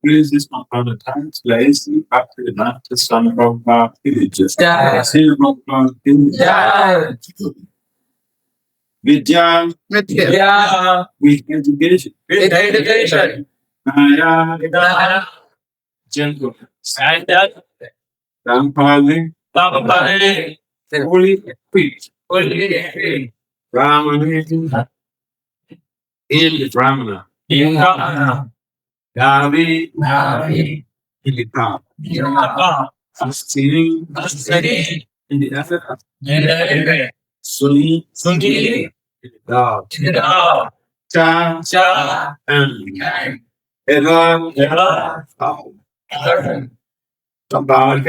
Please this on the time place back to the master son of Bhakti Vidya with education. Maya gentle. Rampali holy peace. Ramana in Ramana. Gavi Ilita. Sustaining in the effort of Suni Dog. Cha and Eva about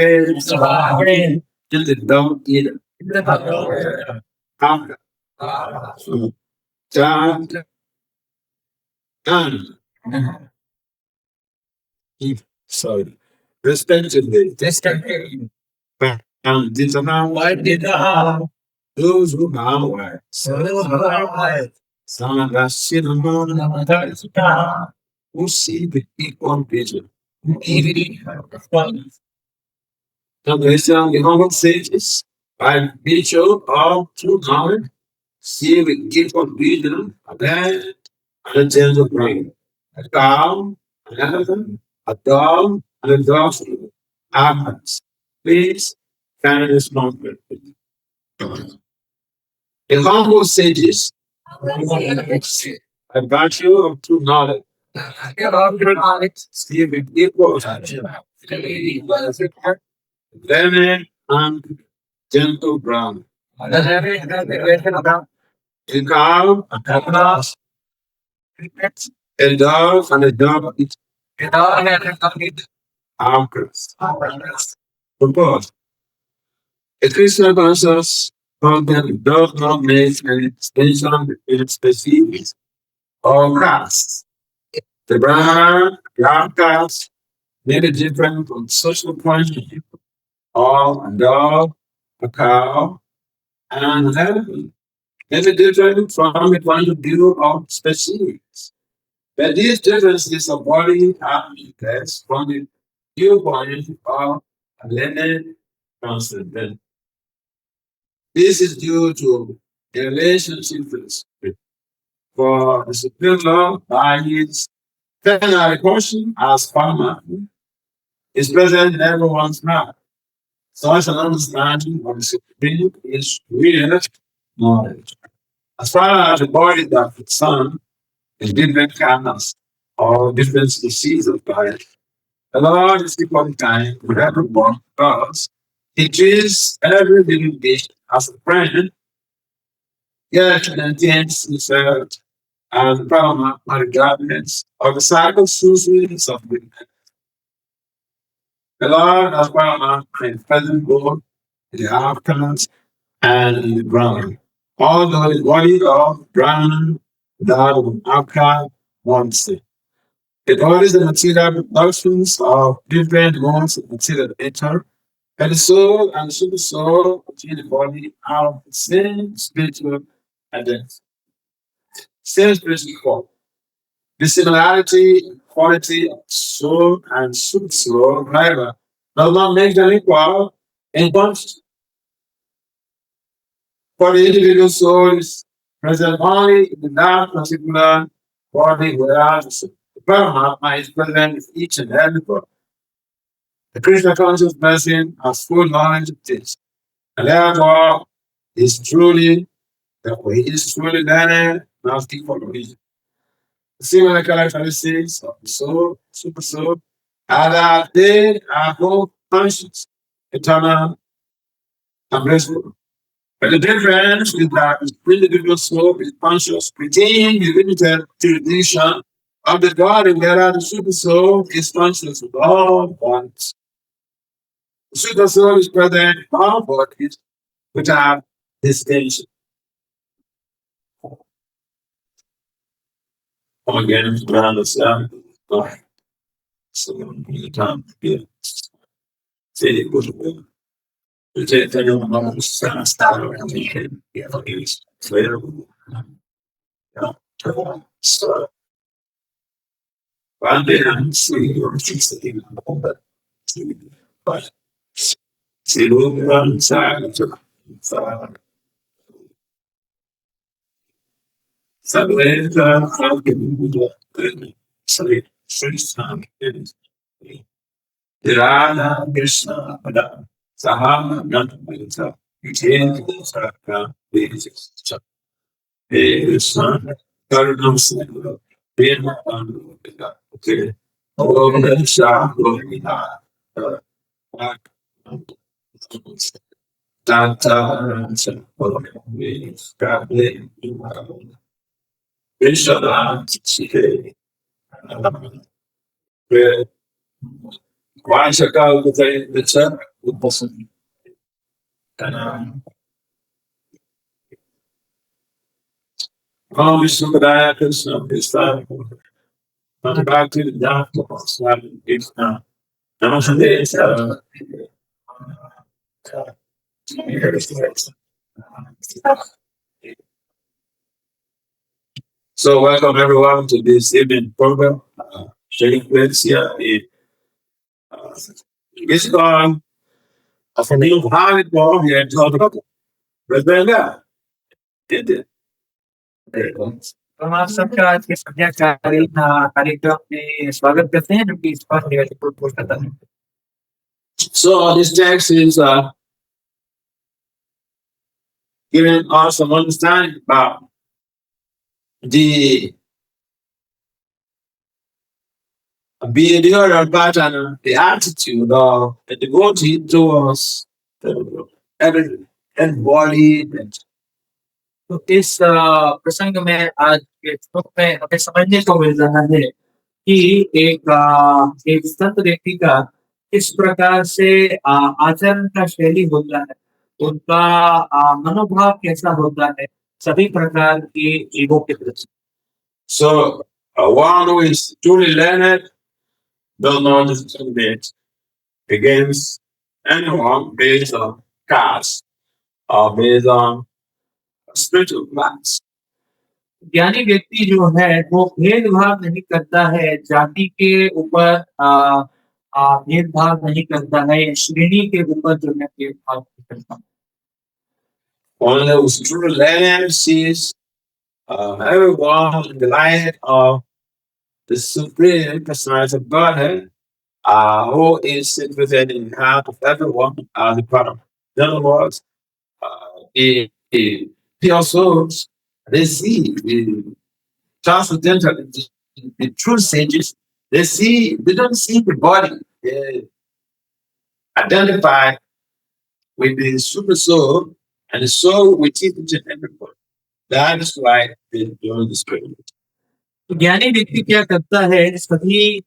till the dog eat after. Cha and sorry. Respectively. And this amount those who are aware. Some of us sit alone who see the equal vision. So they say the humble sages, by virtue of true knowledge, see the equal vision of that and a gentle brain. A cow, an elephant, a dog, and a dog's actions. Please, kind of responsibility. The humble sages, by virtue of true knowledge, see the equal learned and gentle ground. A cow, a dog, and a dog eat outcasts. Propose. A Christian conscious content does not make an extension in species or class. The Brahman, the outcast, may be different from social point of view, or a dog, a cow, and an elephant may be different from the point of view of species. But these differences of body are manifest from the viewpoint of a learned transcendental. This is due to the relationship with the spirit. For the supreme law, by its plenary portion as karma, is present in everyone's mouth. Such an understanding of the supreme is real knowledge. As far as the body of the sun is different kinds or different species of diet, the Lord is equal time with everyone because He treats every living being as a friend, yet maintains himself as the paramount by the governments of the circumstances of the Lord as paramount in the present world, in the aftermath, and in the ground. Although the body of Brahman, that of an outcast, wants it. It always the material productions of different modes of material nature, and the soul and the super soul within the body are of the same spiritual identity, same spiritual form. The similarity in quality of soul and super soul, however, does not make them equal in quantity. For the individual soul is present only in that particular body, whereas the Paramatma is present in each and every body. The Krishna conscious person has full knowledge of this, and therefore is truly learned, not for religion. The similar characteristics of the soul, super soul, are that they are both conscious, eternal, and blissful. But the difference is that the individual soul is conscious within the limited jurisdiction of the body, whereas the super soul is conscious of all bodies. The super soul is present in all bodies without distinction. Again, around the sun. So, the time to get it was a the take the normal style around the head. Yeah, it's later. Yeah. So, One day I'm seeing or sixteen, but see, one side to suddenly, I'm giving you the sleep, first time is Dharana Krishna Pada Sahama Nandamita Vijayana Saka Vijayana Krishna Karanam Sangha Pena Bandhavita Okay. Om Shah Govina Tata Sampurvi Kable Vishana Chike Vashaka Vijay Vichar Kanam Om Vishnupadaya Krishna Krishna Bhakti Vasudeva Swami Gita Namaste So welcome everyone to this evening program. Taking place here in ISKCON from the Alipore here in Toronto. President, did it. हम आप सबका आज के कार्यक्रम में स्वागत करते हैं जो कि इस बार निगरानी पोस्ट करता है. So this text is giving us some understanding about the behavior or pattern, the attitude of the devotee towards the embodiment. तो इस प्रसंग में आज के श्लोक में हमें समझने को मिल रहा है कि एक संत व्यक्ति का किस प्रकार से आचरण का शैली होता है, उनका मनोभाव कैसा होता है सभी प्रकार के ईगो के प्रति. So one who is truly learned does not discriminate against anyone based on caste or based on spiritual class. ज्ञानी व्यक्ति जो है वो भेदभाव नहीं करता है, जाति के ऊपर भेदभाव नहीं करता है, श्रेणी के ऊपर जो है भेदभाव नहीं करता. One who is truly learned sees everyone in the light of the Supreme Personality of Godhead, who is situated in the heart of everyone as a product. In other words, the pure souls, they see the transcendental, the true sages, they don't see the body. They identify with the super soul and the soul which is each and everyone. That is why they join the spirit. ज्ञानी व्यक्ति क्या करता है, सभी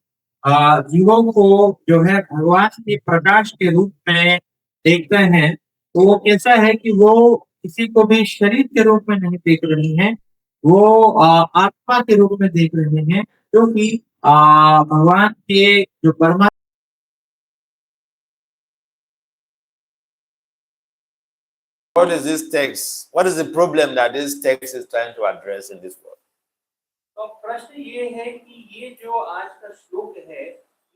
जीवों को जो है भगवान के प्रकाश के रूप में देखते हैं, तो वो कैसा है कि वो किसी को भी शरीर के रूप में नहीं देख रहे हैं, वो आत्मा के रूप में देख रहे हैं, क्योंकि भगवान के जो परमात्मा. What is this text? What is the problem that this text is trying to address in this world? तो प्रश्न ये है कि ये जो आज का श्लोक है,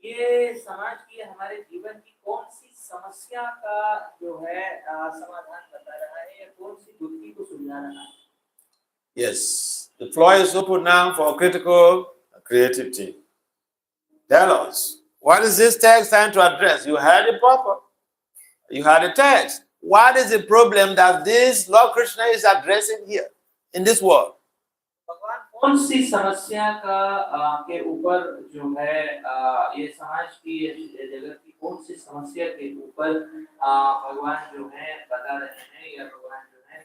ये समाज की हमारे जीवन की कौन सी समस्या का जो है समाधान बता रहा है, या कौन सी बुद्धि को सुलझा रहा है. Yes, the floor is open now for critical creativity. Tell us, what is this text trying to address? You heard it proper. You heard the text. What is the problem that this Lord Krishna is addressing here in this world? भगवान कौन सी समस्या का के ऊपर जो है ये समाज की जगत की कौन सी समस्या के ऊपर भगवान जो है बता रहे हैं, या भगवान जो है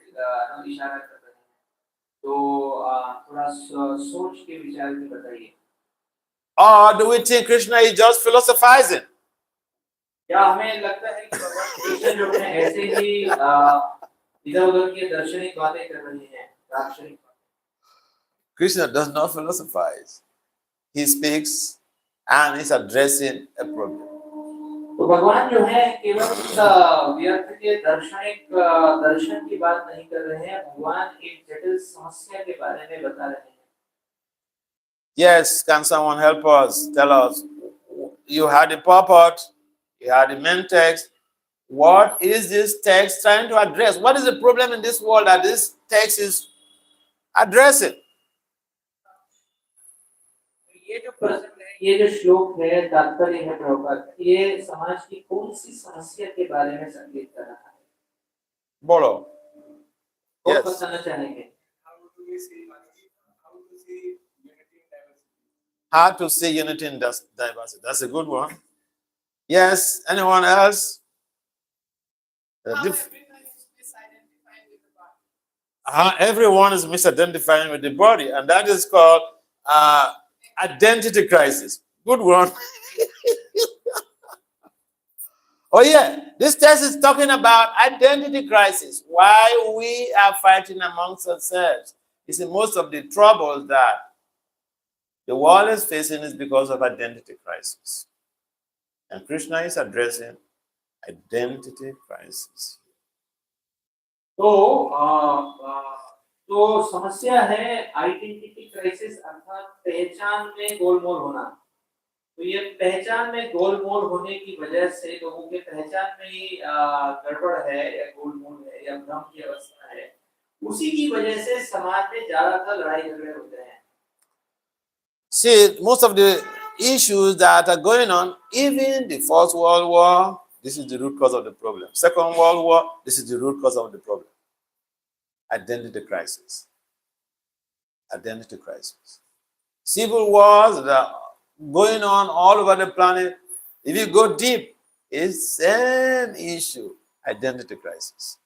इशारा कर रहे हैं, तो थोड़ा सोच के विचार के बताइए. Or do we think Krishna is just philosophizing? क्या हमें लगता है कि भगवान कृष्ण जो है ऐसे ही इधर-उधर की दार्शनिक बातें कर रहे हैं, दार्शनिक? Krishna does not philosophize. He speaks and is addressing a problem. तो भगवान जो है केवल व्यर्थ के दार्शनिक दर्शन की बात नहीं कर रहे हैं, भगवान एक जटिल समस्या के बारे में बता रहे हैं. Yes, can someone help us? Tell us. You had the purport, you had the main text. What is this text trying to address? What is the problem in this world that this text is addressing? ये जो प्रश्न है, ये जो श्लोक है, तात्पर्य है प्रभुपाद, ये समाज की कौन सी समस्या के बारे में संकेत कर रहा है? Bolo. वो Yes. बताना चाहेंगे। How to see unity in diversity. That's a good one. Yes. Anyone else? Everyone is misidentifying with the body, and that is called identity crisis. Good one. Oh yeah, this text is talking about identity crisis. Why we are fighting amongst ourselves. You see, most of the troubles that the world is facing is because of identity crisis. And Krishna is addressing identity crisis. तो समस्या है identity crisis, अर्थात पहचान में गोलमोल होना। तो ये पहचान में गोलमोल होने की वजह से लोगों के पहचान में ही गड़बड़ है या गोलमोल है या भ्रम की अवस्था है, उसी की वजह से समाज में ज्यादातर लड़ाई झगड़े होते हैं। See, most of the issues that are going on, even the First World War, this is the root cause of the problem. Second World War, this is the root cause of the problem. Identity crisis. Identity crisis. Civil wars that are going on all over the planet. If you go deep, it's same issue. Identity crisis.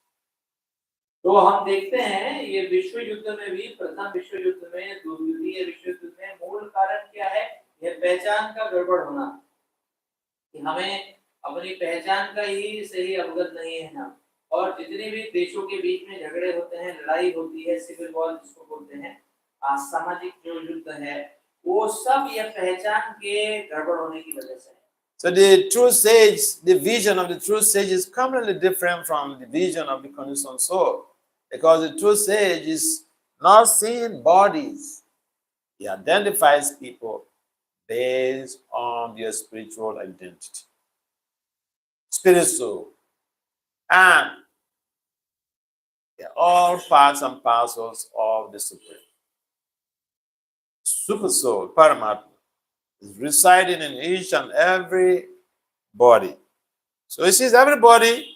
तो हम देखते हैं ये विश्व युद्ध में भी, प्रथम विश्व युद्ध में, द्वितीय विश्व युद्ध में मूल कारण क्या है? ये पहचान का गड़बड़ होना, कि हमें अपनी पहचान का ही सही अवगत नहीं है हम। और जितने भी देशों के बीच में झगड़े होते हैं, लड़ाई होती है, सिविल वॉर जिसको बोलते हैं, सामाजिक जो युद्ध है, वो सब ये पहचान के गड़बड़ होने की वजह से है। So the true sage, the vision of the true sage is completely different from the vision of the conditioned soul. Because the true sage is not seeing bodies. He identifies people based on their spiritual identity. Spirit soul. And they're all parts and parcels of the Supreme. Super soul, Paramatma, is residing in each and every body. So he sees everybody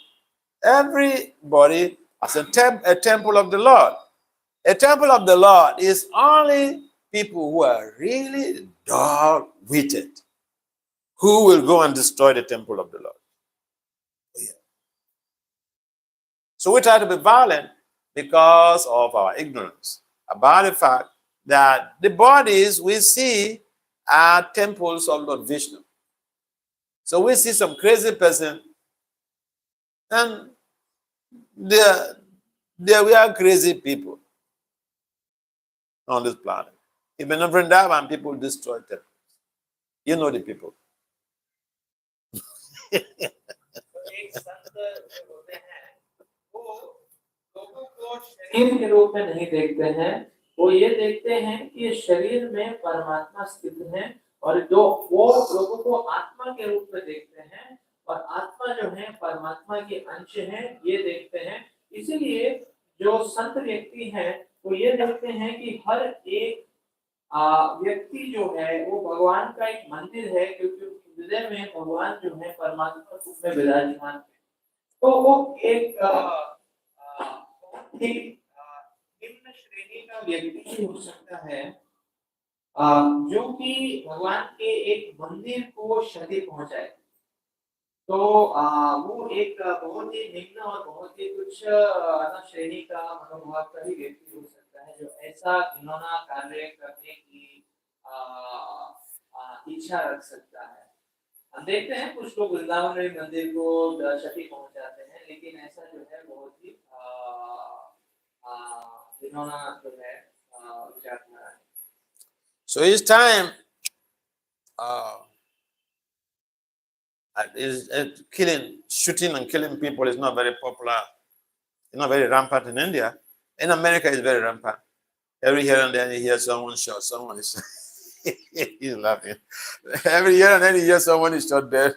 as a temple of the Lord. A temple of the Lord is only people who are really dull-witted, who will go and destroy the temple of the Lord. Yeah. So we try to be violent because of our ignorance about the fact that the bodies we see are temples of Lord Vishnu. So we see some crazy person, and there we are crazy people on this planet. Even in Vrindavan, people destroy temples. You know the people. शरीर के रूप में नहीं देखते हैं, वो ये देखते हैं कि शरीर में परमात्मा स्थित है, और जो वो लोगों को आत्मा के रूप में देखते हैं, और आत्मा जो है परमात्मा के अंश है, ये देखते हैं। इसीलिए जो संत व्यक्ति हैं वो ये देखते हैं कि हर एक व्यक्ति जो है वो भगवान का एक मंदिर है, क्योंकि हृदय में भगवान जो है परमात्मा रूप में विराजमान है। तो वो एक निम्न श्रेणी का व्यक्ति हो सकता है जो कि भगवान के एक मंदिर को क्षति पहुंचाए। तो वो एक बहुत ही निम्न और बहुत ही तुच्छ श्रेणी का मनोभाव का ही व्यक्ति हो सकता है, जो ऐसा घिनौना कार्य करने की इच्छा रख सकता है। हम देखते हैं कुछ लोग वृंदावन में मंदिर को क्षति पहुंचाते हैं, लेकिन ऐसा जो है बहुत ही घिनौना जो है विचारधारा है। So each time shooting and killing people is not very popular. It's not very rampant in India. In America, it's very rampant. Every here and then you hear someone shot, someone is He's laughing. Every year and then you hear someone is shot dead.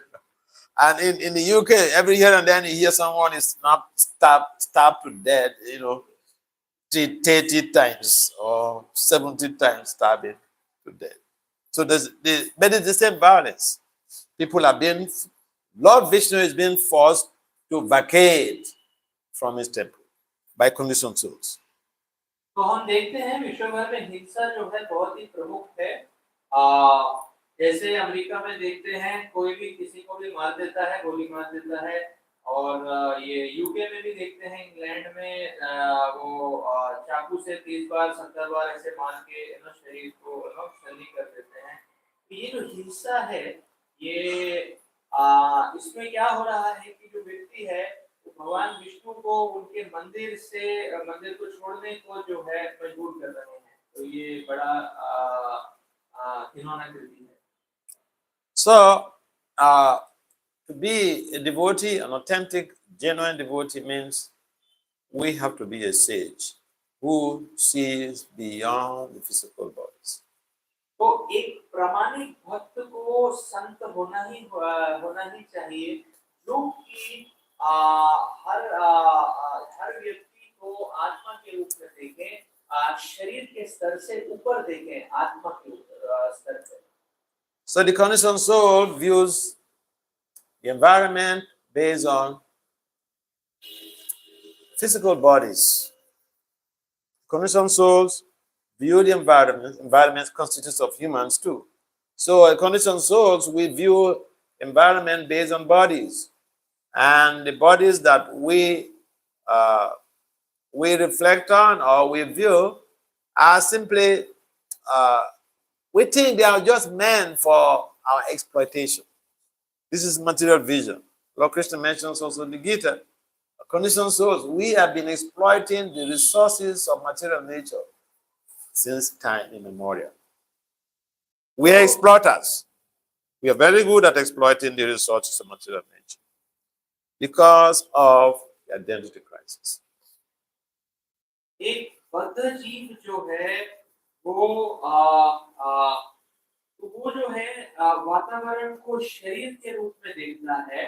And in the UK, every year and then you hear someone is not stabbed to death, 30 times or 70 times stabbing to death. So but it's the same violence. People are being, Lord Vishnu is being forced to vacate from his temple by conditioned souls. तो हम देखते हैं विश्व भर में हिंसा जो है बहुत ही प्रमुख है। जैसे अमेरिका में देखते हैं कोई भी किसी को भी मार देता है, गोली मार देता है। और ये यूके में भी देखते हैं, इंग्लैंड में वो चाकू से 30 बार 70 बार ऐसे मार के शरीर को शल्य कर देते हैं। ये जो हिंसा है ये इसमें क्या हो रहा है कि जो व्यक्ति है भगवान विष्णु को उनके मंदिर को छोड़ने को जो है मजबूर कर रहे हैं। तो ये बड़ा घिनौना कृति है। So, to be a devotee, an authentic, genuine devotee means we have to be a sage who sees beyond the physical bodies. तो एक प्रामाणिक भक्त को संत होना ही चाहिए जो कि हर व्यक्ति को आत्मा के रूप में देखें, शरीर के स्तर से ऊपर देखें, आत्मा के स्तर से। So the conditioned soul views the environment based on physical bodies. Conditioned souls view the environment. Environment constitutes of humans too. So conditioned souls, we view environment based on bodies. And the bodies that we reflect on or we view are simply, we think they are just meant for our exploitation. This is material vision. Lord Krishna mentions also in the Gita, conditioned souls, we have been exploiting the resources of material nature since time immemorial. We are exploiters. We are very good at exploiting the resources of material nature because of the identity crisis. एक बद्ध जीव जो है वो जो है वातावरण को शरीर के रूप में देखता है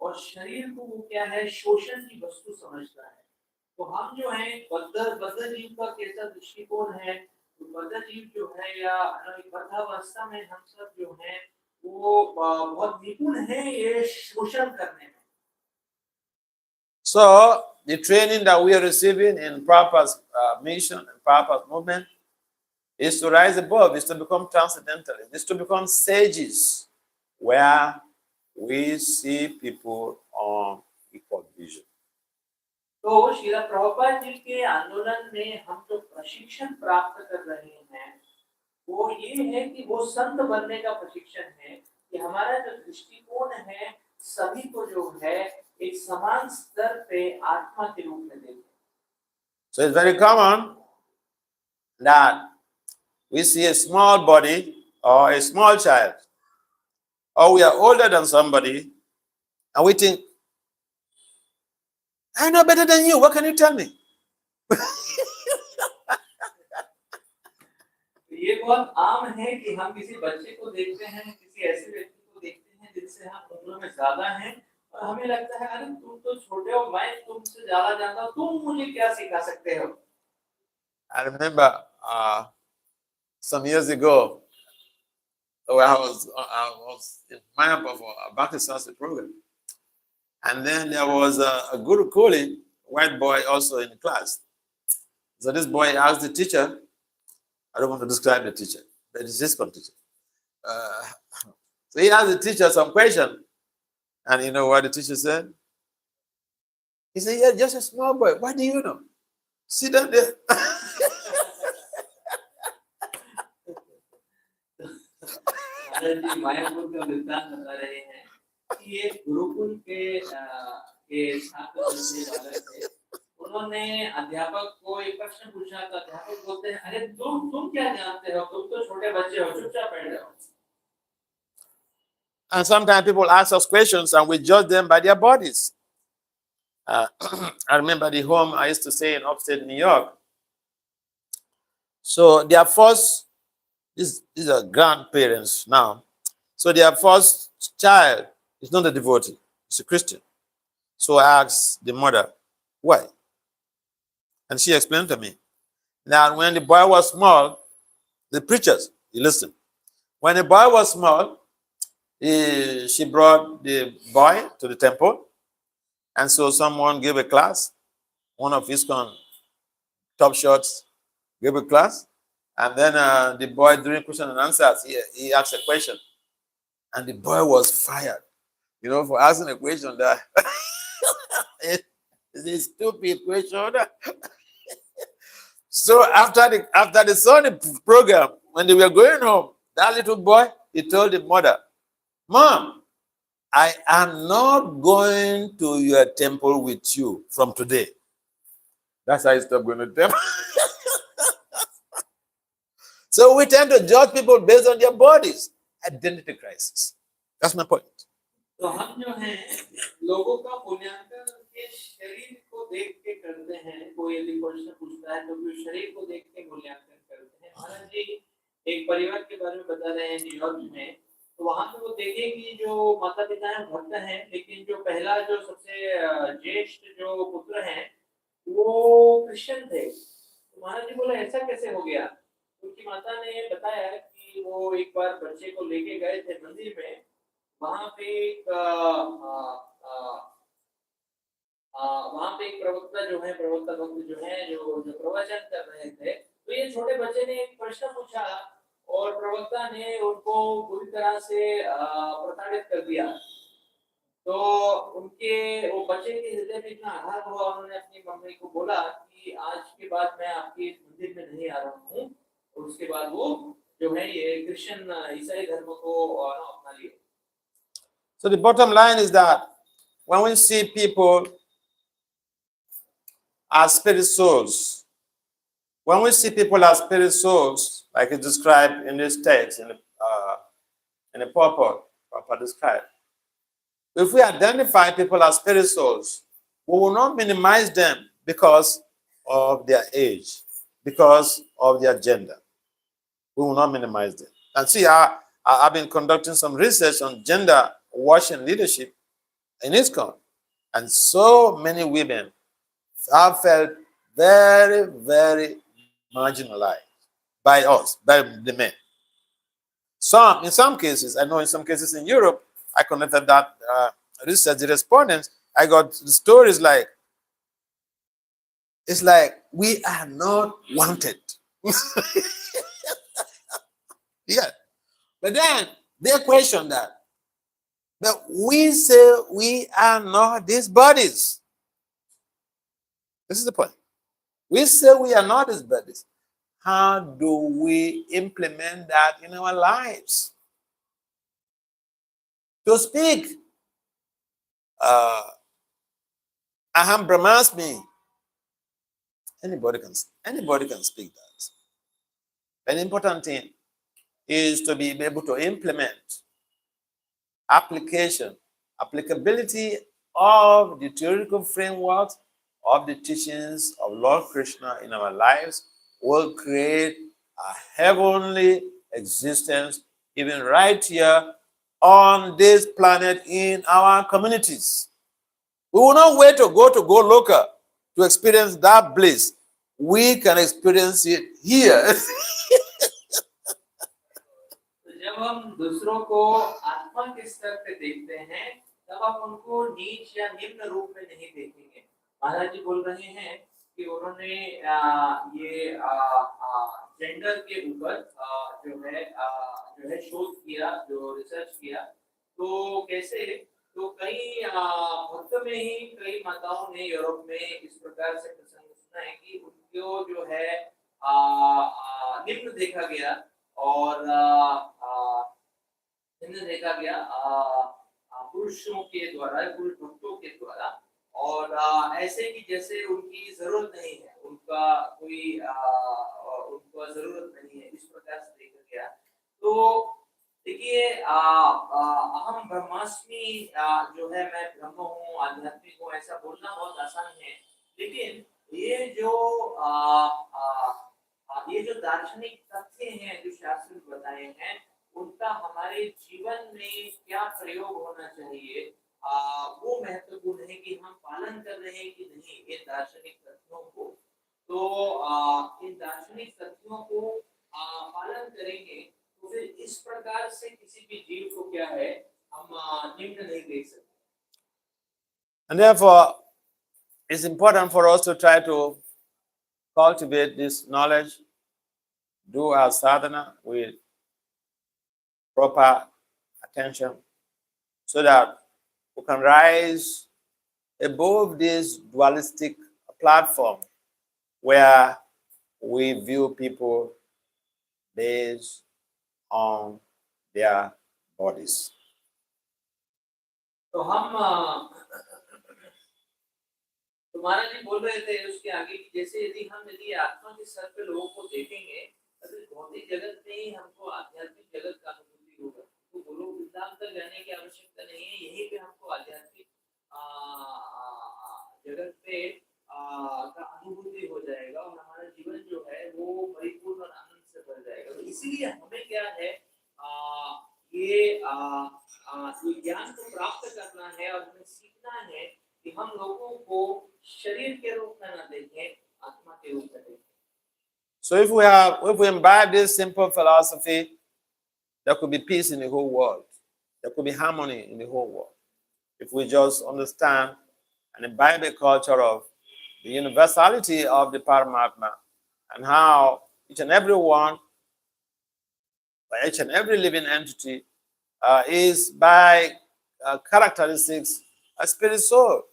और शरीर को वो क्या है, शोषण की वस्तु समझता है। तो हम जो है बद्ध जीव का कैसा दृष्टिकोण है, तो बद्ध जीव जो है या बद्धावस्था में हम सब जो है वो बहुत निपुण है ये शोषण करने में। So the training that we are receiving in Prabhupada's mission and Prabhupada's movement is to rise above, is to become transcendentalists, is to become sages, where we see people on equal vision. तो श्रील प्रभुपाद जी के आंदोलन में हम जो प्रशिक्षण प्राप्त कर रहे हैं वो ये है कि वो संत बनने का प्रशिक्षण है कि हमारा जो दृष्टिकोण है सभी को जो है एक समान स्तर पे आत्मा के रूप में देखें। So it's very common that we see a small body or a small child, or we are older than somebody, and we think, I know better than you. What can you tell me? ये बहुत आम है कि हम किसी बच्चे को देखते हैं, किसी ऐसे व्यक्ति को देखते हैं जिनसे हम उम्र में ज्यादा हैं और हमें लगता है अरे तुम तो छोटे हो, मैं तुमसे ज्यादा जानता हूँ, तुम मुझे क्या सिखा सकते हो। I remember some years ago, I was in mind of a Bhakti Vasudeva program, and then there was a Guru Koli, white boy, also in the class. So this boy asked the teacher, I don't want to describe the teacher, but it's his teacher. So he asked the teacher some question, and you know what the teacher said? He said, "Yeah, just a small boy. What do you know? Sit down there." Mayapur का वृत्तांत बता रहे हैं कि ये गुरुकुल के छात्र थे, उन्होंने अध्यापक को एक प्रश्न पूछा तो अध्यापक बोलते हैं अरे तुम क्या जानते हो, तुम तो छोटे बच्चे हो, चुपचाप बैठ जाओ। And sometimes people ask us questions and we judge them by their bodies. I remember the home I used to stay in upstate New York. So the these are grandparents now. So their first child is not a devotee, it's a Christian. So I asked the mother, why? And she explained to me. Now, when the boy was small, the preachers, you listen. When the boy was small, she brought the boy to the temple. And so someone gave a class. One of ISKCON top shots gave a class. And then the boy, during question and answers, he asked a question. And the boy was fired, for asking a question that it's a stupid question. So after the Sunday program, when they were going home, that little boy, he told the mother, Mom, I am not going to your temple with you from today. That's how he stopped going to temple. So we tend to judge people based on their bodies. Identity crisis. That's my point. तो हम जो हैं लोगों का मूल्यांकन उनके शरीर को देख के करते हैं। कोई यदि प्रश्न पूछता है तो भी शरीर को देख के मूल्यांकन करते हैं। महाराज जी एक परिवार के बारे में बता रहे हैं न्यूयॉर्क में, तो वहां पे वो देखें कि जो माता पिता हैं भक्त हैं, लेकिन जो पहला जो सबसे ज्येष्ठ जो पुत्र हैं वो क्रिश्चियन थे। तो महाराज जी बोले ऐसा कैसे हो गया? उनकी माता ने बताया कि वो एक बार बच्चे को लेके गए थे मंदिर में। वहां पे एक प्रवक्ता जो है, प्रवक्ता भक्त जो है, जो प्रवचन कर रहे थे, तो ये छोटे बच्चे ने एक प्रश्न पूछा और प्रवक्ता ने उनको पूरी तरह से प्रताड़ित कर दिया। तो वो बच्चे के हृदय में इतना आघात हुआ, उन्होंने अपनी मम्मी को बोला कि आज के बाद मैं आपके मंदिर में नहीं आ रहा हूँ। और उसके बाद वो जो है ये क्रिश्चियन ईसाई धर्म को अपना लिया। So the bottom line is that when we see people as spirit souls, like it's described in this text, in the purport, described, if we identify people as spirit souls, we will not minimize them because of their age, because of their gender. We will not minimize them. And see, I've been conducting some research on gender washing leadership in ISKCON, and so many women have felt very, very marginalized by us, by the men. In some cases, I know in some cases in Europe, I connected that research, the respondents, I got stories like, it's like we are not wanted. Yeah. But then they question that. But we say we are not these bodies. This is the point. We say we are not these bodies. How do we implement that in our lives? To speak Aham Brahmasmi, anybody can speak that. An important thing is to be able to implement applicability of the theoretical frameworks of the teachings of Lord Krishna in our lives will create a heavenly existence even right here on this planet in our communities. We will not wait to go local to experience that bliss. We can experience it here. जब हम दूसरों को आत्मा के स्तर पे देखते हैं तब आप उनको नीच या निम्न रूप में नहीं देखेंगे। महाराज जी बोल रहे हैं कि उन्होंने ये जेंडर के ऊपर जो है शोध किया, जो रिसर्च किया। तो कैसे, तो कई भक्त में ही कई माताओं ने यूरोप में इस प्रकार से प्रसंग सुना है कि उनको जो है निम्न देखा गया और पुरुषों के द्वारा, पुरुष भक्तों के द्वारा, और ऐसे कि जैसे उनकी जरूरत नहीं है, उनका जरूरत नहीं है, इस प्रकार से देखा गया। तो देखिए अहम ब्रह्मास्मि जो है, मैं ब्रह्म हूँ, आध्यात्मिक हूँ, ऐसा बोलना बहुत आसान है, लेकिन ये जो ये जो दार्शनिक तथ्य हैं जो शास्त्र में बताए हैं उनका हमारे जीवन में क्या प्रयोग होना चाहिए वो महत्वपूर्ण है कि हम पालन कर रहे हैं कि नहीं ये दार्शनिक तथ्यों को। तो इन दार्शनिक तथ्यों को पालन करेंगे तो फिर इस प्रकार से किसी भी जीव को क्या है हम निम्न नहीं देख सकते। And therefore, it's important for us to try to cultivate this knowledge, do our sadhana with proper attention, so that we can rise above this dualistic platform where we view people based on their bodies. तो हम तुम्हारा जी बोल रहे थे उसके आगे कि जैसे यदि आत्मा के स्तर पे लोगों को देखेंगे तो भौतिक जगत में ही हमको आध्यात्मिक जगत का अनुभूति होगा। तो गोलोक वृंदावन तक जाने की आवश्यकता नहीं है, यहीं पे हमको आध्यात्मिक जगत पे का अनुभूति हो जाएगा और हमारा जीवन जो है वो परिपूर्ण और आनंद से भर जाएगा। तो इसीलिए हमें क्या है ये ज्ञान को प्राप्त करना है और हमें सीखना है कि हम लोगों को शरीर के रूप में न देखें, आत्मा के रूप में देखें। So if we imbibe this simple philosophy, there could be peace in the whole world. There could be harmony in the whole world. If we just understand and imbibe a culture of the universality of the Paramatma and how each and every one, each and every living entity is by characteristics a spirit soul.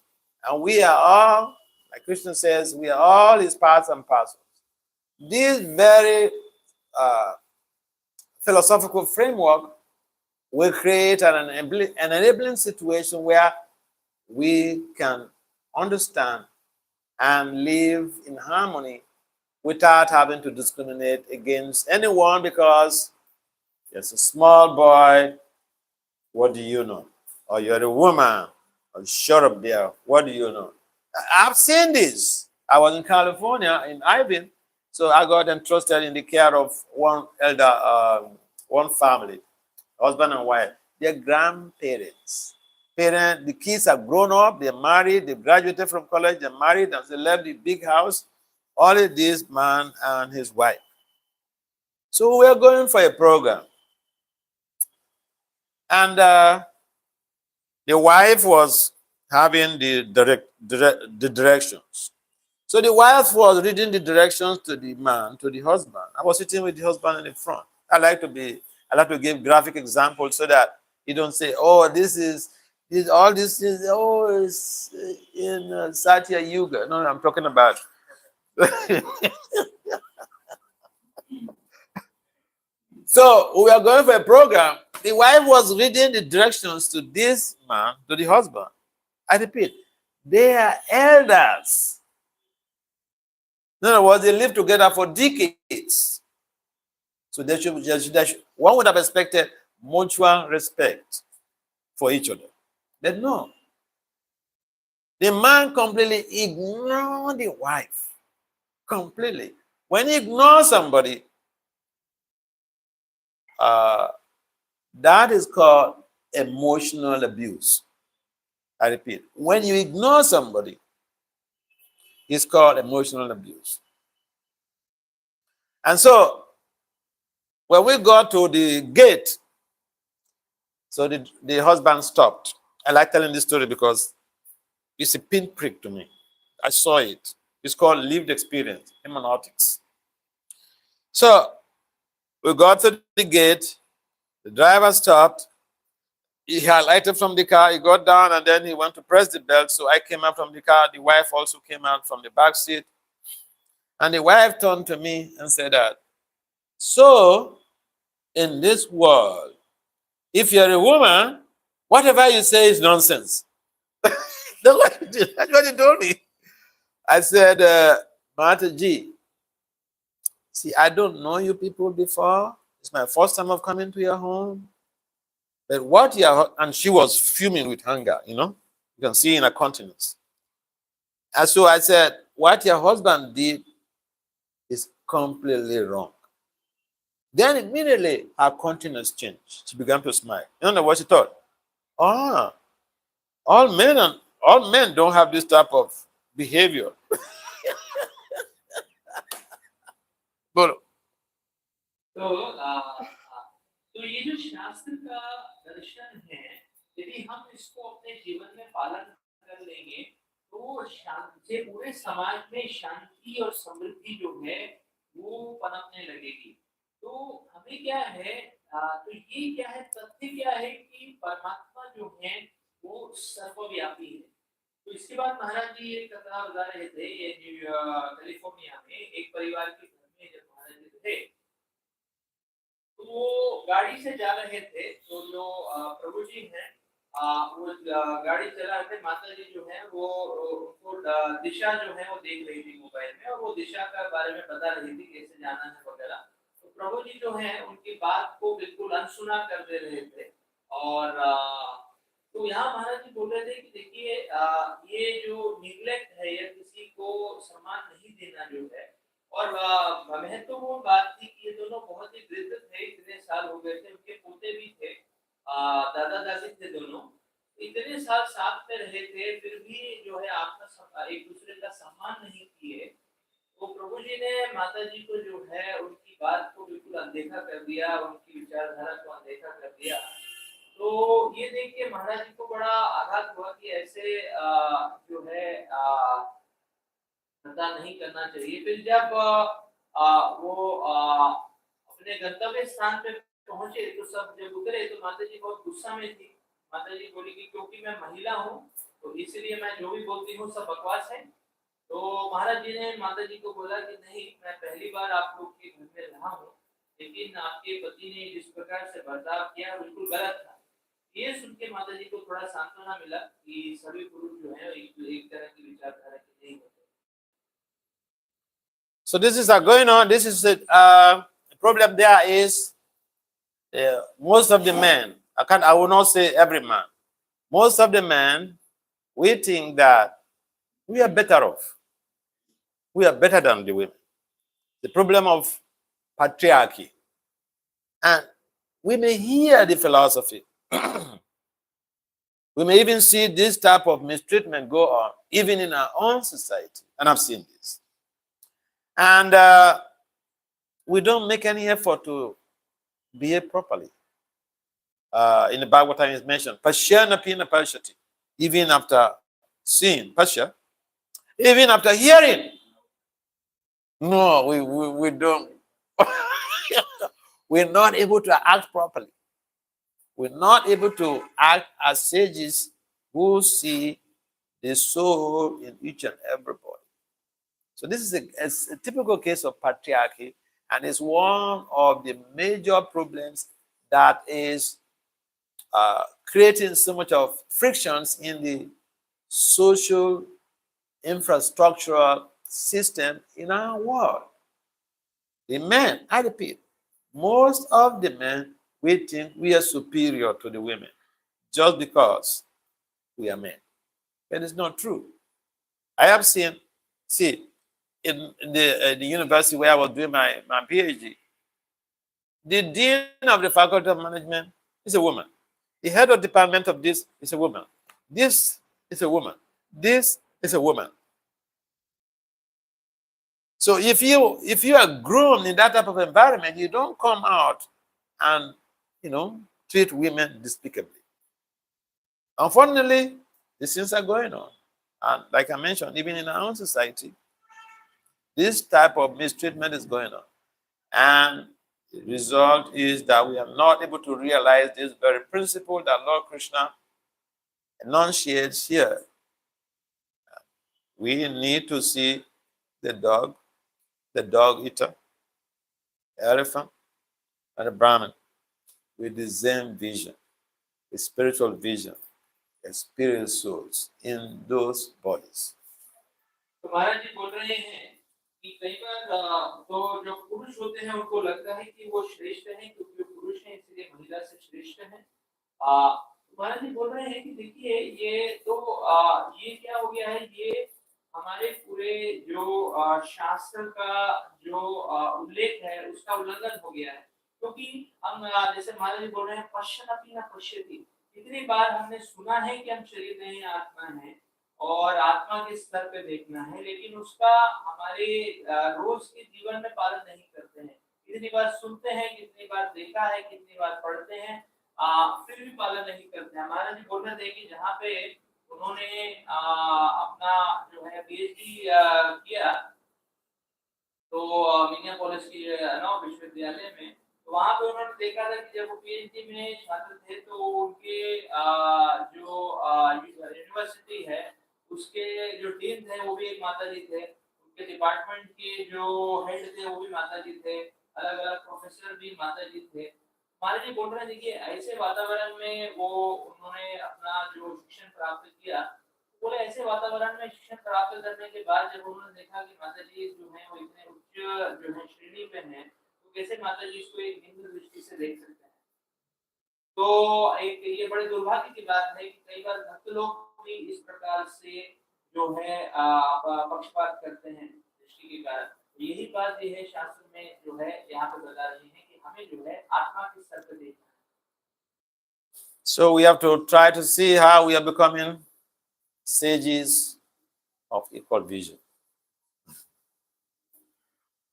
And we are all, like Krishna says, we are all his parts and parcels. This very philosophical framework will create an enabling situation where we can understand and live in harmony without having to discriminate against anyone because there's a small boy, what do you know? Or you're a woman, or shut up there, what do you know? I've seen this. I was in California, in Irvine, so I got entrusted in the care of one elder, one family, husband and wife. Their grandparents. The kids are grown up, they're married, they graduated from college, they're married, and they left the big house. Only this man and his wife. So we're going for a program. And the wife was having the directions. So the wife was reading the directions to the man, to the husband. I was sitting with the husband in the front. I like to give graphic examples so that you don't say, oh, this is it's in Satya Yuga. No, I'm talking about. So we are going for a program. The wife was reading the directions to this man, to the husband. I repeat, they are elders. In other words, they lived together for decades. So one would have expected mutual respect for each other. But no. The man completely ignored the wife. Completely. When you ignore somebody, that is called emotional abuse. I repeat, when you ignore somebody, it's called emotional abuse. And so, when we got to the gate, so the husband stopped. I like telling this story because it's a pinprick to me. I saw it. It's called lived experience, hermeneutics. So, we got to the gate. The driver stopped. He alighted from the car. He got down and then he went to press the belt. So I came out from the car. The wife also came out from the back seat. And the wife turned to me and said that, so in this world, if you're a woman, whatever you say is nonsense. That's what he told me. I said, Maharaja, see, I don't know you people before. It's my first time of coming to your home. But what and she was fuming with hunger, you can see in her countenance. And so I said, what your husband did is completely wrong. Then immediately her countenance changed. She began to smile. You know what she thought? Ah, all men don't have this type of behavior. But तो ये जो शास्त्र का दर्शन है, यदि हम इसको अपने जीवन में पालन कर लेंगे तो शांति पूरे समाज में शांति और समृद्धि जो है वो पनपने लगेगी। तो हमें क्या है, तो ये क्या है, तथ्य क्या है कि परमात्मा जो है वो सर्वव्यापी है। तो इसके बाद महाराज जी एक कथा बता रहे थे, ये कैलिफोर्निया में एक परिवार के घर में जब महाराज जी थे तो वो गाड़ी से जा रहे थे। तो जो प्रभु जी हैं वो गाड़ी चला रहे थे। माता जी जो है वो उनको दिशा जो है वो देख रही थी मोबाइल में और वो दिशा का बारे में बता रही थी कैसे जाना है वगैरह। तो प्रभु जी जो है उनकी बात को बिल्कुल अनसुना कर दे रहे थे। और तो यहाँ महाराज जी बोल रहे थे कि देखिए ये जो निग्लेक्ट है या किसी को सम्मान नहीं देना जो है, और महत्वपूर्ण बात थी कि ये दोनों बहुत ही वृद्ध थे, इतने साल हो गए थे, उनके पोते भी थे, दादा दादी थे दोनों, इतने साल साथ में रहे थे, फिर भी जो है आपका एक दूसरे का सम्मान नहीं किए। तो प्रभु जी ने माता जी को जो है उनकी बात को बिल्कुल अनदेखा कर दिया, उनकी विचारधारा को अनदेखा कर दिया। तो ये देख के महाराज जी को बड़ा आघात हुआ कि ऐसे जो है धंधा नहीं करना चाहिए। फिर जब वो अपने गंतव्य स्थान पे पहुंचे तो सब जब उतरे तो माता जी बहुत गुस्सा में थी। माता जी बोली कि क्योंकि मैं महिला हूँ तो इसलिए मैं जो भी बोलती हूँ सब बकवास है। तो महाराज जी ने माता जी को बोला कि नहीं, मैं पहली बार आप लोग के घर में रहा हूँ, लेकिन आपके पति ने जिस प्रकार से बर्ताव किया बिल्कुल गलत था। ये सुन के माता जी को थोड़ा सांत्वना मिला कि सभी पुरुष जो है एक तरह की विचारधारा के नहीं होते। so this is going on. This is the problem. There is most of the men. I will not say every man. Most of the men, we think that we are better off. We are better than the women. The problem of patriarchy, and we may hear the philosophy. We may even see this type of mistreatment go on even in our own society, and I've seen this. And we don't make any effort to behave properly. In the Bhāgavat is mentioned, Pashyana pina pashyati. Even after seeing, Pasya, even after hearing. No, we don't. We're not able to act properly. We're not able to act as sages who see the soul in each and everybody. So this is a typical case of patriarchy, and it's one of the major problems that is creating so much of frictions in the social infrastructural system in our world. The men, I repeat, most of the men, we think we are superior to the women just because we are men. But it's not true. I have seen, in the university where I was doing my PhD, the dean of the faculty of management is a woman. The head of department of this is a woman. This is a woman. This is a woman. So if you are grown in that type of environment, you don't come out and treat women despicably. Unfortunately, these things are going on. And like I mentioned, even in our own society, this type of mistreatment is going on. And the result is that we are not able to realize this very principle that Lord Krishna enunciates here. We need to see the dog eater, elephant, and the Brahmin with the same vision, the spiritual vision, experience souls in those bodies. तो महाराज जी बोल रहे हैं कि कई बार तो जो पुरुष होते हैं उनको लगता है कि वो श्रेष्ठ हैं क्योंकि वो पुरुष हैं, इसलिए महिला से श्रेष्ठ हैं। महाराज जी बोल रहे हैं कि देखिए ये तो ये क्या हो गया है, ये हमारे पूरे जो शास्त्र का जो उल्लेख है उसका उल्लंघन हो गया है, क्योंकि हम जैसे महाराज जी बोल रहे हैं पश्यन्नपि न पश्यति। कितनी बार हमने सुना है कि हम शरीर नहीं आत्मा है और आत्मा के स्तर पे देखना है, लेकिन उसका हमारे रोज के जीवन में पालन नहीं करते हैं। कितनी बार सुनते हैं, कितनी बार देखा है, कितनी बार पढ़ते हैं, फिर भी पालन नहीं करते हैं। महाराज जी बोल रहे थे कि जहाँ पे उन्होंने अपना जो है पीएचडी किया, तो मिनियापोलिस की विश्वविद्यालय में, तो वहाँ पे उन्होंने देखा था कि जब वो पीएचडी में छात्र थे तो उनके जो यूनिवर्सिटी है उसके जो डीन थे वो भी एक माता जी थे, उनके डिपार्टमेंट के जो हेड थे वो भी माता जी थे, अलग अलग प्रोफेसर भी माता जी थे। महाराज जी बोल रहे थे कि ऐसे वातावरण में वो उन्होंने अपना जो शिक्षण प्राप्त किया, बोले ऐसे वातावरण में शिक्षण प्राप्त करने के बाद जब उन्होंने देखा कि माता जी जो है वो इतने उच्च जो है श्रेणी पे हैं, तो कैसे माता जी इसको एक निम्न दृष्टि से देख सकते हैं। तो एक ये बड़े दुर्भाग्य की बात है कि कई बार भक्त लोग भी इस प्रकार से जो है पक्षपात करते हैं दृष्टि के कारण। यही बात ये है शास्त्र में जो है यहाँ पे बता रही है कि हमें जो है आत्मा के स्तर पर देखना है। So we have to try to see how we are becoming sages of equal vision.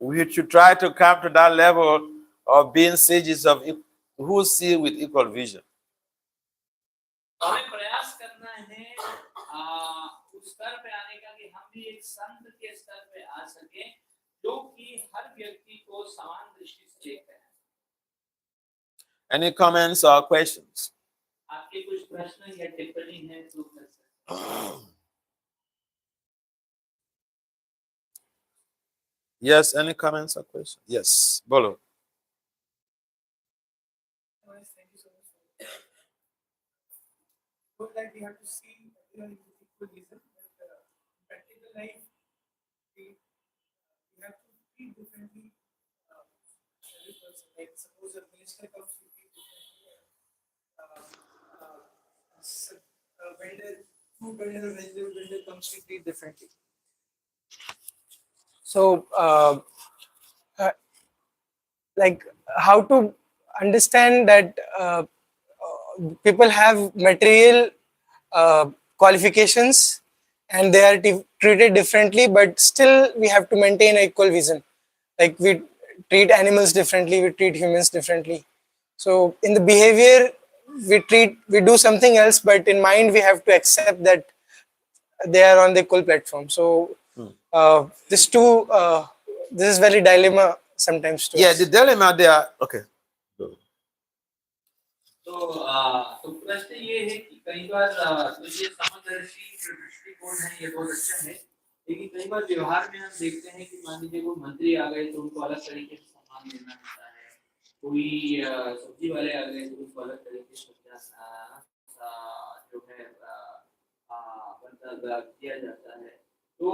We should try to come to that level of being sages of who see with equal vision. हमें प्रयास करना है उस स्तर पे आने का कि हम भी एक संत के स्तर पे आ सके जो कि हर व्यक्ति को समान दृष्टि से देखते हैं। Any comments or questions? आपके कुछ प्रश्न या टिप्पणी है तो कर सकते हैं। Yes, any comments or questions? Yes, Bolo. Thank you so much. So that we have to see equal reason, but practical life, we have to treat differently every person. Like suppose a minister comes to treat differently, vendor, food vendor, vegetable vendor comes to treat differently. So, like how to understand that people have material qualifications and they are treated differently, but still we have to maintain an equal vision. Like we treat animals differently, we treat humans differently. So in the behavior, we do something else, but in mind we have to accept that they are on the equal platform. So this is very dilemma sometimes too. Yeah, the dilemma there. Okay. तो प्रश्न ये है कि कई बार तो ये समदर्शी जो दृष्टिकोण है ये बहुत अच्छा है, लेकिन कई बार व्यवहार में हम देखते हैं कि मान लीजिए कोई मंत्री आ गए तो उनको अलग तरीके से सम्मान देना होता है, कोई सब्जी वाले आ गए तो उनको अलग तरीके से जो है किया जाता है। तो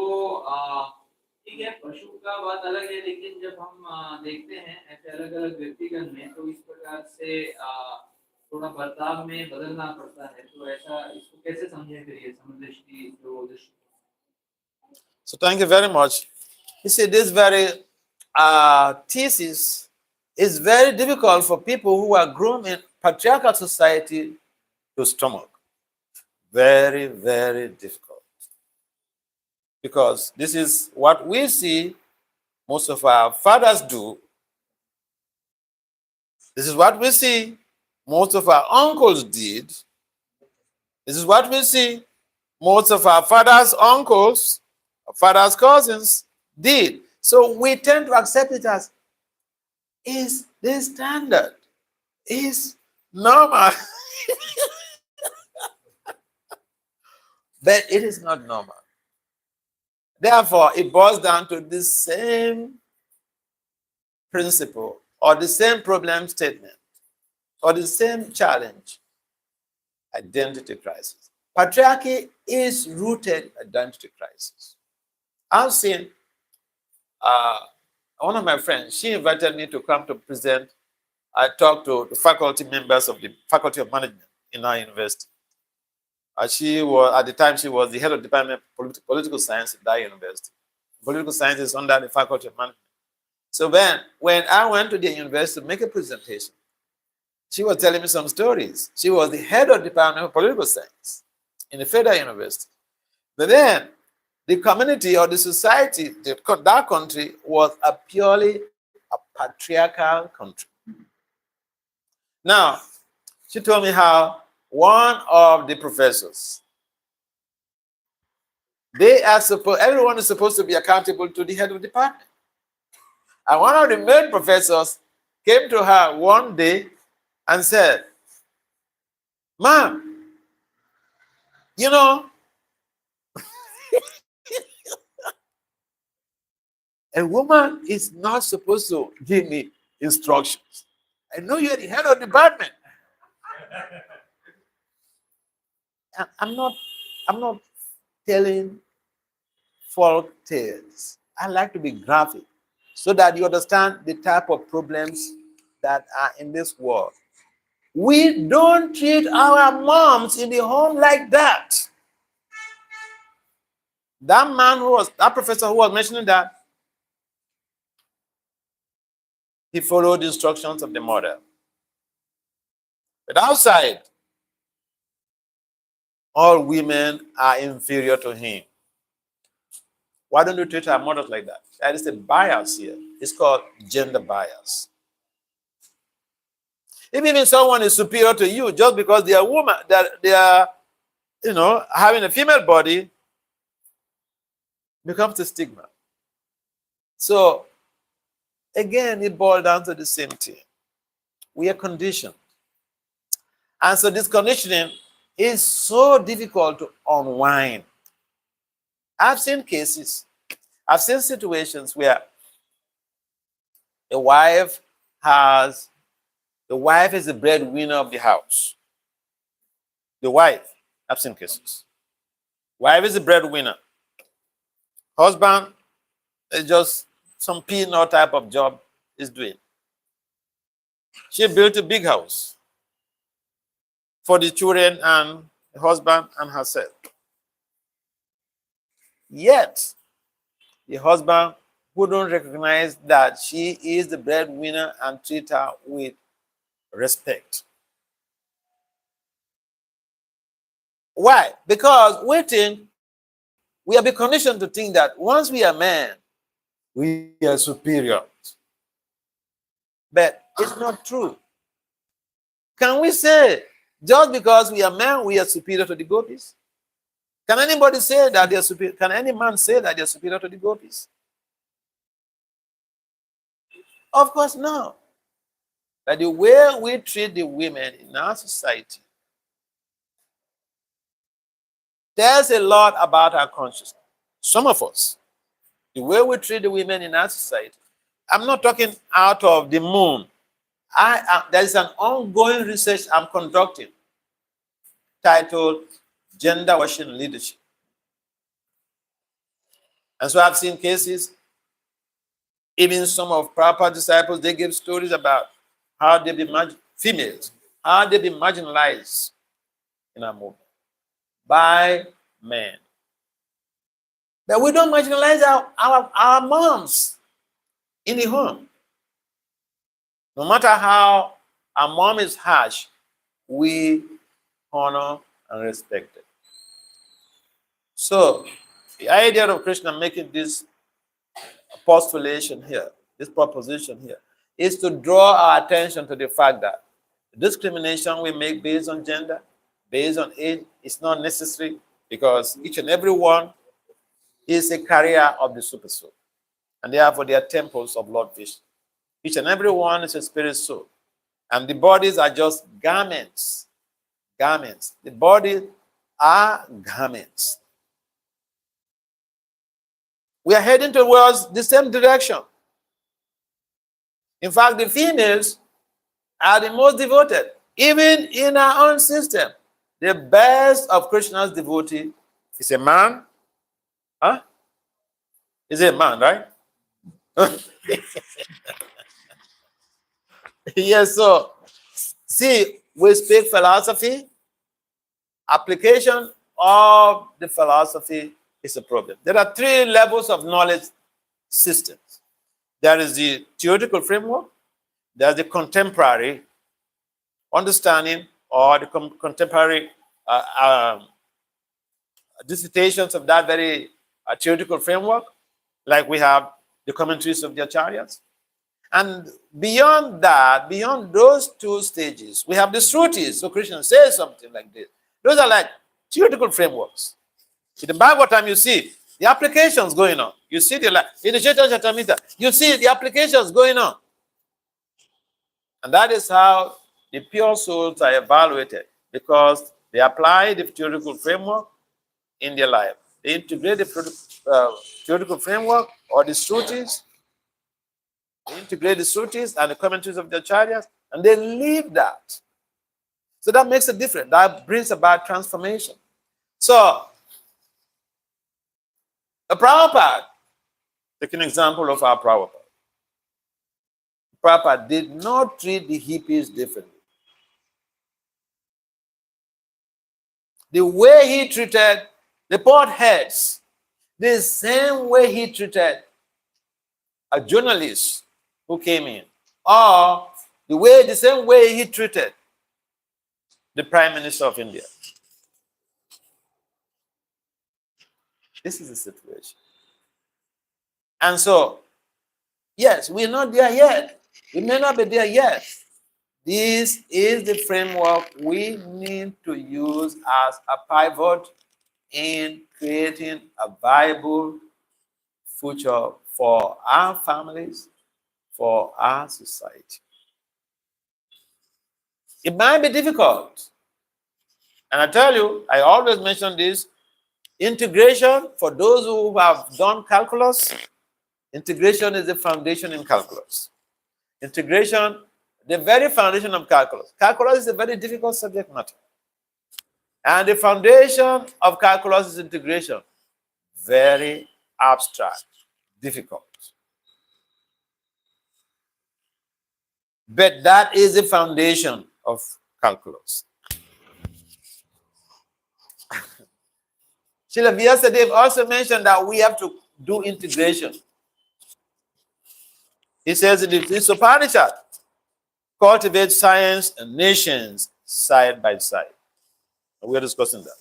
ठीक है, पशु का बात अलग है, लेकिन जब हम देखते हैं ऐसे अलग अलग व्यक्तिगण में तो इस प्रकार से थोड़ा बर्ताव में बदलना पड़ता है। तो ऐसा इसको कैसे समझें फिर ये समदृष्टि जो दृष्टि? So thank you very much. You see, this very thesis is very difficult for people who are grown in patriarchal society to stomach. Very, very difficult. Because this is what we see most of our fathers do. This is what we see most of our uncles did. This is what we see most of our fathers' uncles, our fathers' cousins did. So we tend to accept it as is the standard, is normal. But it is not normal. Therefore, it boils down to the same principle or the same problem statement or the same challenge: identity crisis. Patriarchy is rooted in identity crisis. I've seen one of my friends, she invited me to come to present. I talked to the faculty members of the Faculty of Management in our university. She was, at the time, she was the head of the department of political science at that university. Political science is under the faculty of management. So when I went to the university to make a presentation, she was telling me some stories. She was the head of the department of political science in the federal university. But then the community or the society, that country was a purely a patriarchal country. Now, she told me how one of the professors, everyone is supposed to be accountable to the head of the department. And one of the main professors came to her one day and said, "Ma'am, you know, a woman is not supposed to give me instructions. I know you're the head of the department." I'm not telling folk tales. I like to be graphic so that you understand the type of problems that are in this world. We don't treat our moms in the home like that. That professor who was mentioning that, he followed the instructions of the mother. But outside, all women are inferior to him. Why don't you treat our mothers like that? That is a bias here. It's called gender bias. Even if someone is superior to you just because they are woman, that they are, having a female body, becomes a stigma. So again, it boils down to the same thing. We are conditioned. And so this conditioning is so difficult to unwind. I've seen situations where the wife is the breadwinner of the house. I've seen cases. Wife is the breadwinner. Husband is just some peanut type of job he's doing. She built a big house for the children and the husband and herself. Yet, the husband wouldn't recognize that she is the breadwinner and treat her with respect. Why? Because we have been conditioned to think that once we are men, we are superior. But it's not true. Can we say, just because we are men, we are superior to the gopis? Can anybody say that they are superior? Can any man say that they are superior to the gopis? Of course, no. But the way we treat the women in our society tells a lot about our consciousness. Some of us, the way we treat the women in our society, I'm not talking out of the moon. There is an ongoing research I'm conducting titled Gender Washing Leadership. And so I've seen cases, even some of Prabhupada's disciples, they give stories about how they've been females, how they've been marginalized in our movement by men. But we don't marginalize our moms in the home. No matter how our mom is harsh, we honor and respect it. So the idea of Krishna making this postulation here, this proposition here, is to draw our attention to the fact that discrimination we make based on gender, based on age, is not necessary, because each and every one is a carrier of the super soul. And therefore they are temples of Lord Vishnu. Each and every one is a spirit soul. And the bodies are just garments. Garments. The bodies are garments. We are heading towards the same direction. In fact, the females are the most devoted. Even in our own system, the best of Krishna's devotee is a man. Huh? Is a man, right? Yes, so see, we speak philosophy application of the philosophy is a problem. There are three levels of knowledge systems. There is the theoretical framework, there's the contemporary understanding or the contemporary dissertations of that very theoretical framework, like we have the commentaries of the acharyas. And beyond that, beyond those two stages, we have the Shrutis. So Krishna says something like this. Those are like theoretical frameworks. In the Bhāgavat, you see the applications going on. You see in the Chaitanya Charitamrita, you see the applications going on. And that is how the pure souls are evaluated, because they apply the theoretical framework in their life. They integrate the theoretical framework or the Shrutis. They integrate the Shrutis and the commentaries of the acharyas, and they leave that. So that makes a difference. That brings about transformation. So, a Prabhupada, take an example of our Prabhupada. Prabhupada did not treat the hippies differently. The way he treated the potheads, the same way he treated a journalist who came in, or the same way he treated the Prime Minister of India. This is the situation. And so, yes, we're not there yet. We may not be there yet. This is the framework we need to use as a pivot in creating a viable future for our families, for our society. It might be difficult. And I tell you, I always mention this, integration, for those who have done calculus, integration is the foundation in calculus. Integration, the very foundation of calculus. Calculus is a very difficult subject matter. And the foundation of calculus is integration. Very abstract, difficult. But that is the foundation of calculus. Srila Vyasadeva also mentioned that we have to do integration. He says in the Upanishad, cultivate science and nations side by side. We're discussing that.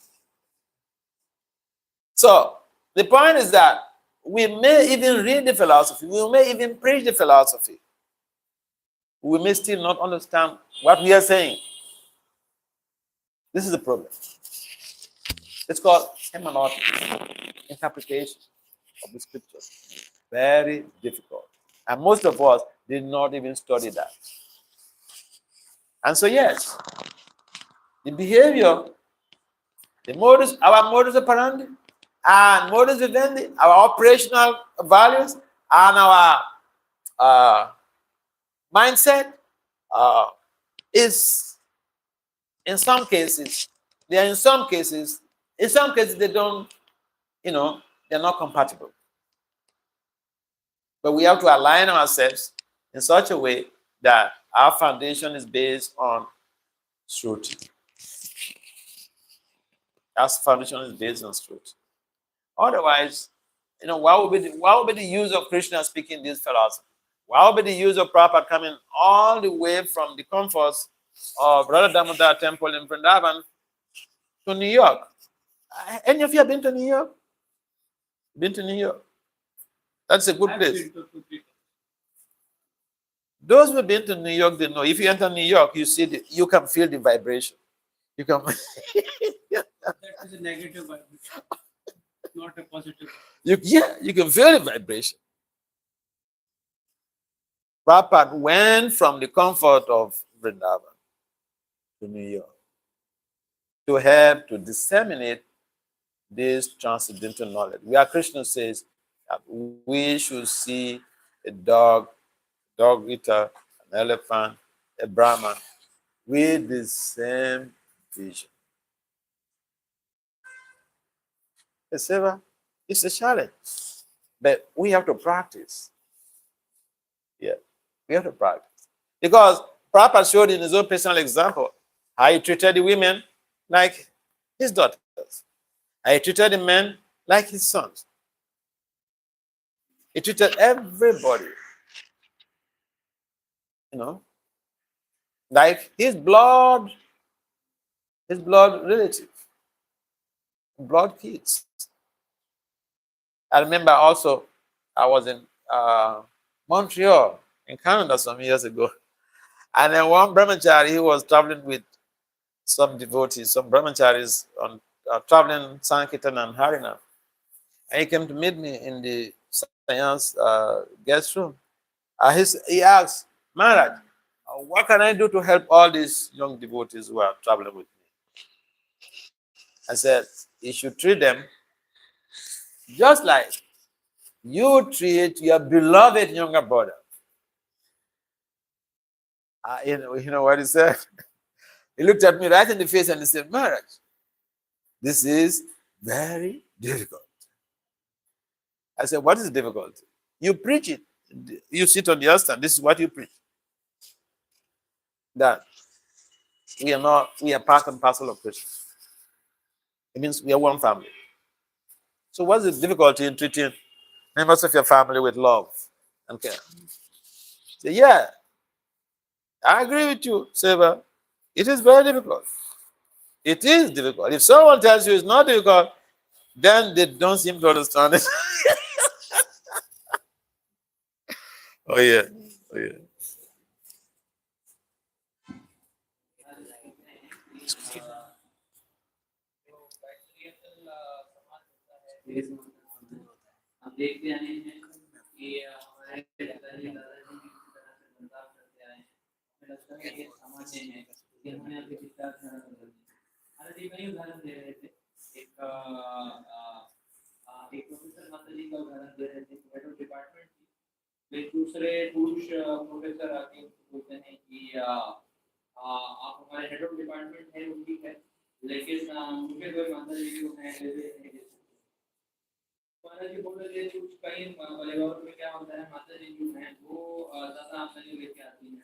So, the point is that we may even read the philosophy, we may even preach the philosophy. We may still not understand what we are saying. This is the problem. It's called hermeneutics, interpretation of the scriptures. Very difficult. And most of us did not even study that. And so, yes, the behavior, the modus, our modus operandi, and modus vivendi, our operational values, and our mindset is, in some cases, they don't, they're not compatible. But we have to align ourselves in such a way that our foundation is based on truth. Our foundation is based on truth. Otherwise, what would be the use of Krishna speaking this philosophy? What would be the use of Prabhupada coming all the way from the comforts of Radha Damodar Temple in Vrindavan to New York? Any of you have been to New York? Been to New York? That's a good place. Those who have been to New York, they know. If you enter New York, you can feel the vibration. You can. That is a negative vibration, not a positive. You can feel the vibration. Prabhupada went from the comfort of Vrindavan to New York to help to disseminate this transcendental knowledge. Where Krishna says that we should see a dog eater, an elephant, a Brahman with the same vision. It's a challenge, but we have to practice. Yeah, we have to practice. Because Prabhupada showed in his own personal example how he treated the women like his daughters. And he treated the men like his sons. He treated everybody, like his blood relative, blood kids. I remember also I was in Montreal in Canada some years ago, and then one brahmachari, he was traveling with some devotees, some brahmacharis on traveling Sankirtan and Harina, and he came to meet me in the science guest room. He asked, Maharaj, what can I do to help all these young devotees who are traveling with me? I said, you should treat them just like you treat your beloved younger brother. You know what he said? He looked at me right in the face and he said, Maharaj, this is very difficult. I said, what is difficult? You preach it. You sit on the other stand. This is what you preach. That we are part and parcel of Krishna. It means we are one family. So what's the difficulty in treating members of your family with love and care? Say, yeah, I agree with you, Seva. It is very difficult. It is difficult. If someone tells you it's not difficult, then they don't seem to understand it. Oh yeah. Oh yeah. हम देखते आए हैं कि हमारे दादाजी दादाजी भी किस तरह से बर्ताव करते आए हैं। हमें लगता है ये सामान्य है कि हमने अभी विचारधारा बदल दी। हालांकि कई उदाहरण दे रहे थे। एक प्रोफेसर माताजी का उदाहरण दे रहे थे। हेड ऑफ डिपार्टमेंट थी। एक दूसरे पुरुष प्रोफेसर आके बोलते हैं कि आप हमारे हेड ऑफ डिपार्टमेंट है वो ठीक है, लेकिन मुझे कोई माताजी को मैं नहीं दे महाराज जी बोल रहे थे कुछ कई परिवारों में क्या होता है, माता जी जो है वो ज्यादा आमदनी लेके आती है,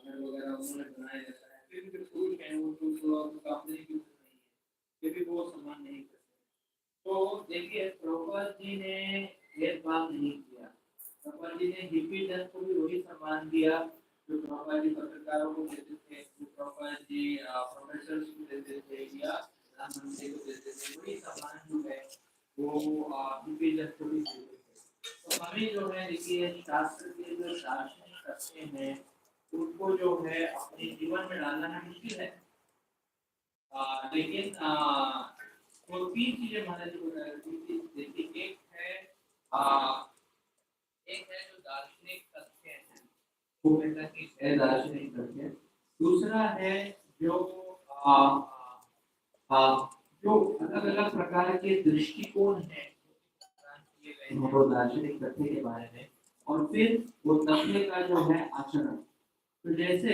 घर वगैरह उन्होंने बनाया रहता है, फिर भी पुरुष हैं वो तो आमदनी की नहीं है, फिर भी वो सम्मान नहीं करते। तो देखिए प्रभुपाद जी ने भेदभाव नहीं किया। प्रभुपाद जी ने हिप्पी जन को भी वही सम्मान दिया जो प्रभुपाद जी पत्रकारों को देते थे, जो प्रभुपाद जी प्रोफेसर को देते थे या प्रधानमंत्री को देते थे, वही सम्मान जो है वो तो हमें जो है देखिए शास्त्र के जो दार्शनिक तथ्य हैं उनको जो है अपने जीवन में डालना है मुश्किल है, लेकिन वो तीन चीजें महाराज जी बता रहे थे। देखिए एक है जो दार्शनिक तथ्य हैं, वो कहता कि है दार्शनिक तथ्य। दूसरा है जो जो अलग अलग प्रकार के दृष्टिकोण हैं दार्शनिक तथ्य के बारे में, और फिर वो तथ्य का जो है आचरण। तो जैसे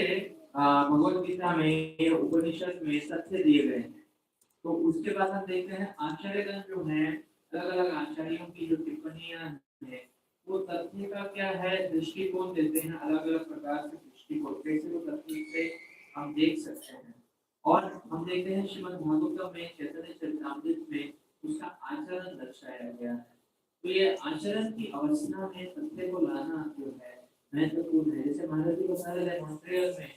भगवत गीता में उपनिषद में तथ्य दिए गए हैं, तो उसके बाद हम देखते हैं आचार्यगण जो है अलग अलग आचार्यों की जो टिप्पणियां हैं वो तथ्य का क्या है दृष्टिकोण देते हैं, अलग अलग प्रकार के दृष्टिकोण कैसे वो तथ्य से हम देख सकते हैं। और हम देखते हैं श्रीमद् भागवत में चैतन्य चरितामृत में उसका आचरण दर्शाया गया है। तो ये आचरण की अवस्था में तथ्य को लाना जो है महत्वपूर्ण है। जैसे महाराज जी बता रहे हैं मॉन्ट्रियल में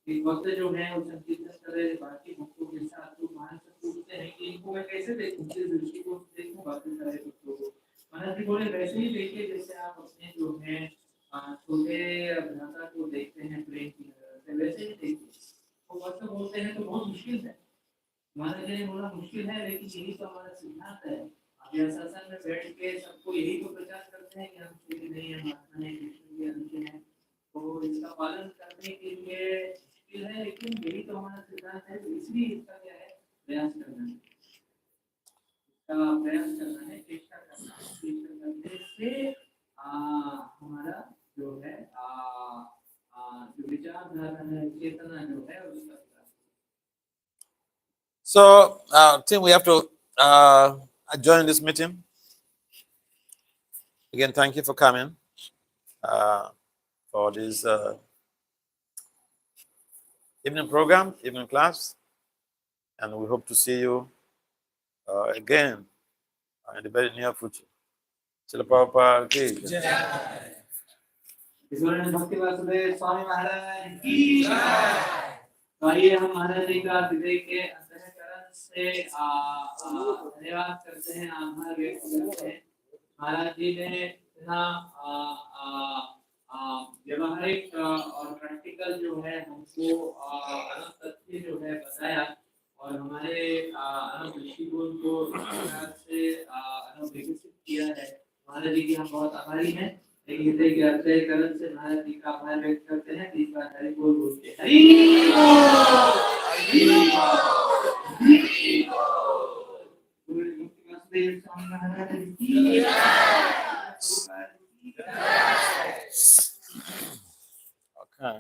एक भक्त जो है वो संकीर्तन कर रहे हैं बाकी भक्तों के साथ, तो महाराज से पूछते हैं कि इनको मैं कैसे देखूं, किस दृष्टिकोण से देखूं बाकी सारे भक्तों को। महाराज जी बोले वैसे ही देखिए जैसे आप अपने जो है छोटे भ्राता को देखते हैं प्रेम की नजर से, वैसे ही देखिए। तो भक्त बोलते हैं तो बहुत मुश्किल है। महाराज जी ने बोला मुश्किल है, लेकिन यही तो हमारा सिद्धांत है। शासन में बैठ के सबको यही तो प्रचार करते हैं कि हम श्री नहीं है, महात्मा है, कृष्ण के अंश हैं, तो इसका पालन करने के लिए मुश्किल है, लेकिन यही तो हमारा सिद्धांत है। तो इसलिए इसका क्या है प्रयास करना है, इसका प्रयास करना है, चेष्टा करना है, चेष्टा करने से हमारा जो है जो विचारधारा है, चेतना जो है उसका। So I think we have to join this meeting. Again, thank you for coming for this evening program, evening class. and we hope to see you again in the very near future. Srila Prabhupada ki jai. भक्ति वासुदेव स्वामी महाराज की जय। तो आइए हम महाराज जी का हृदय के अंतःकरण से धन्यवाद करते हैं, आभार व्यक्त करते हैं। महाराज जी ने इतना व्यवहारिक और प्रैक्टिकल जो है हमको अनंत तथ्य जो है बताया और हमारे अनंत दृष्टिकोण को इस प्रकार से विकसित किया है। महाराज जी की हम बहुत आभारी हैं। लेकिन हृदय के अंतःकरण से महाराज जी का आभार व्यक्त करते हैं। इस बार हरि बोल बोलते हैं हरि बोल। भक्ति वासुदेव स्वामी महाराज की जय। Okay.